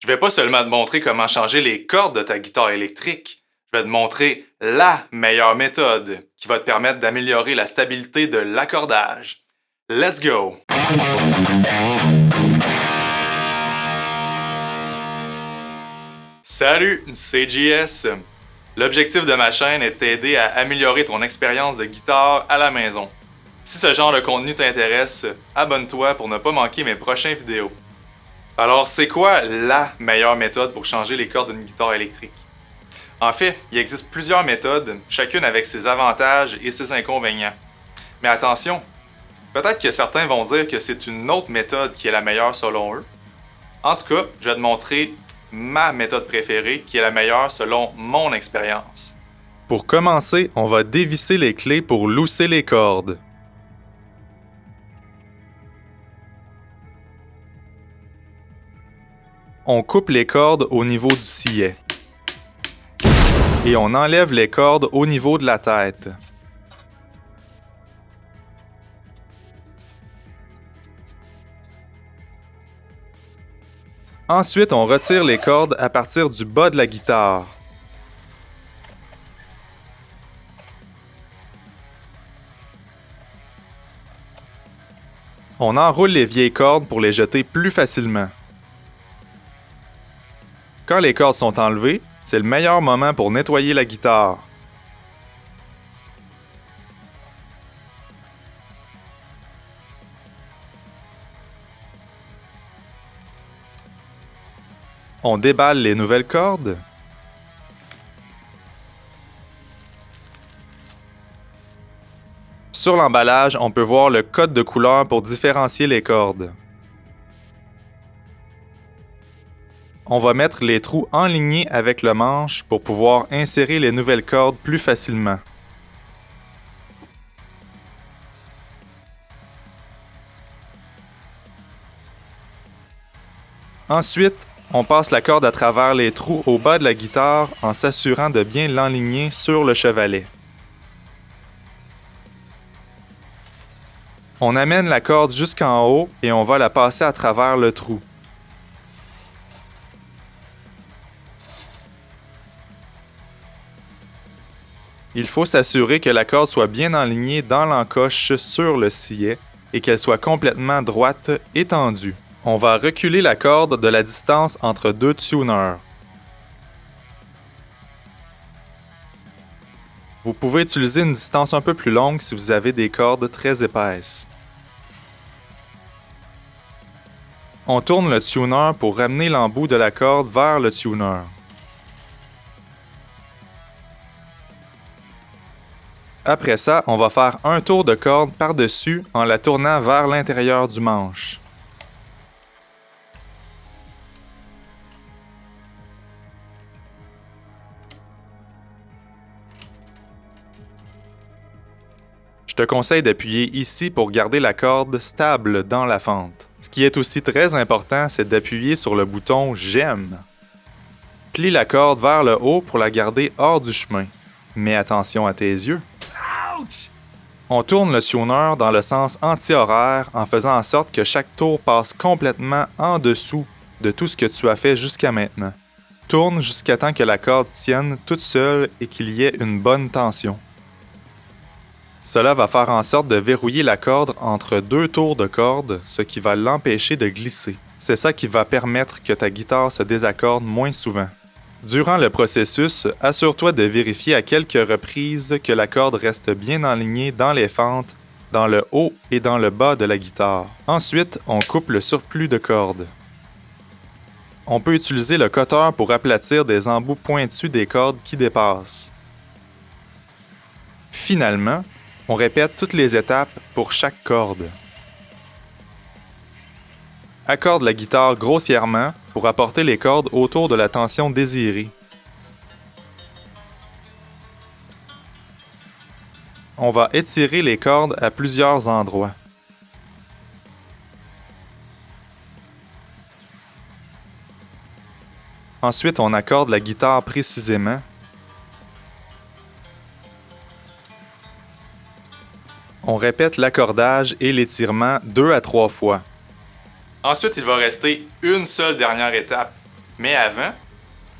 Je vais pas seulement te montrer comment changer les cordes de ta guitare électrique, je vais te montrer la meilleure méthode qui va te permettre d'améliorer la stabilité de l'accordage. Let's go! Salut, c'est JS. L'objectif de ma chaîne est de t'aider à améliorer ton expérience de guitare à la maison. Si ce genre de contenu t'intéresse, abonne-toi pour ne pas manquer mes prochaines vidéos. Alors, c'est quoi la meilleure méthode pour changer les cordes d'une guitare électrique? En fait, il existe plusieurs méthodes, chacune avec ses avantages et ses inconvénients. Mais attention, peut-être que certains vont dire que c'est une autre méthode qui est la meilleure selon eux. En tout cas, je vais te montrer ma méthode préférée qui est la meilleure selon mon expérience. Pour commencer, on va dévisser les clés pour lousser les cordes. On coupe les cordes au niveau du sillet. Et on enlève les cordes au niveau de la tête. Ensuite, on retire les cordes à partir du bas de la guitare. On enroule les vieilles cordes pour les jeter plus facilement. Quand les cordes sont enlevées, c'est le meilleur moment pour nettoyer la guitare. On déballe les nouvelles cordes. Sur l'emballage, on peut voir le code de couleur pour différencier les cordes. On va mettre les trous enlignés avec le manche pour pouvoir insérer les nouvelles cordes plus facilement. Ensuite, on passe la corde à travers les trous au bas de la guitare en s'assurant de bien l'enligner sur le chevalet. On amène la corde jusqu'en haut et on va la passer à travers le trou. Il faut s'assurer que la corde soit bien enlignée dans l'encoche sur le sillet et qu'elle soit complètement droite et tendue. On va reculer la corde de la distance entre deux tuners. Vous pouvez utiliser une distance un peu plus longue si vous avez des cordes très épaisses. On tourne le tuner pour ramener l'embout de la corde vers le tuner. Après ça, on va faire un tour de corde par-dessus en la tournant vers l'intérieur du manche. Je te conseille d'appuyer ici pour garder la corde stable dans la fente. Ce qui est aussi très important, c'est d'appuyer sur le bouton « J'aime ». Plie la corde vers le haut pour la garder hors du chemin. Mais attention à tes yeux. On tourne le tuner dans le sens anti-horaire en faisant en sorte que chaque tour passe complètement en dessous de tout ce que tu as fait jusqu'à maintenant. Tourne jusqu'à temps que la corde tienne toute seule et qu'il y ait une bonne tension. Cela va faire en sorte de verrouiller la corde entre deux tours de corde, ce qui va l'empêcher de glisser. C'est ça qui va permettre que ta guitare se désaccorde moins souvent. Durant le processus, assure-toi de vérifier à quelques reprises que la corde reste bien enlignée dans les fentes, dans le haut et dans le bas de la guitare. Ensuite, on coupe le surplus de cordes. On peut utiliser le cutter pour aplatir des embouts pointus des cordes qui dépassent. Finalement, on répète toutes les étapes pour chaque corde. Accorde la guitare grossièrement pour apporter les cordes autour de la tension désirée. On va étirer les cordes à plusieurs endroits. Ensuite, on accorde la guitare précisément. On répète l'accordage et l'étirement 2 à 3 fois. Ensuite, il va rester une seule dernière étape. Mais avant,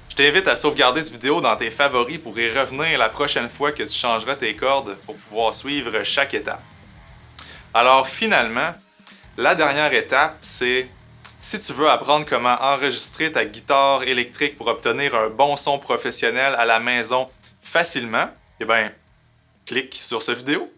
je t'invite à sauvegarder cette vidéo dans tes favoris pour y revenir la prochaine fois que tu changeras tes cordes pour pouvoir suivre chaque étape. Alors finalement, la dernière étape, c'est si tu veux apprendre comment enregistrer ta guitare électrique pour obtenir un bon son professionnel à la maison facilement, eh bien, clique sur cette vidéo.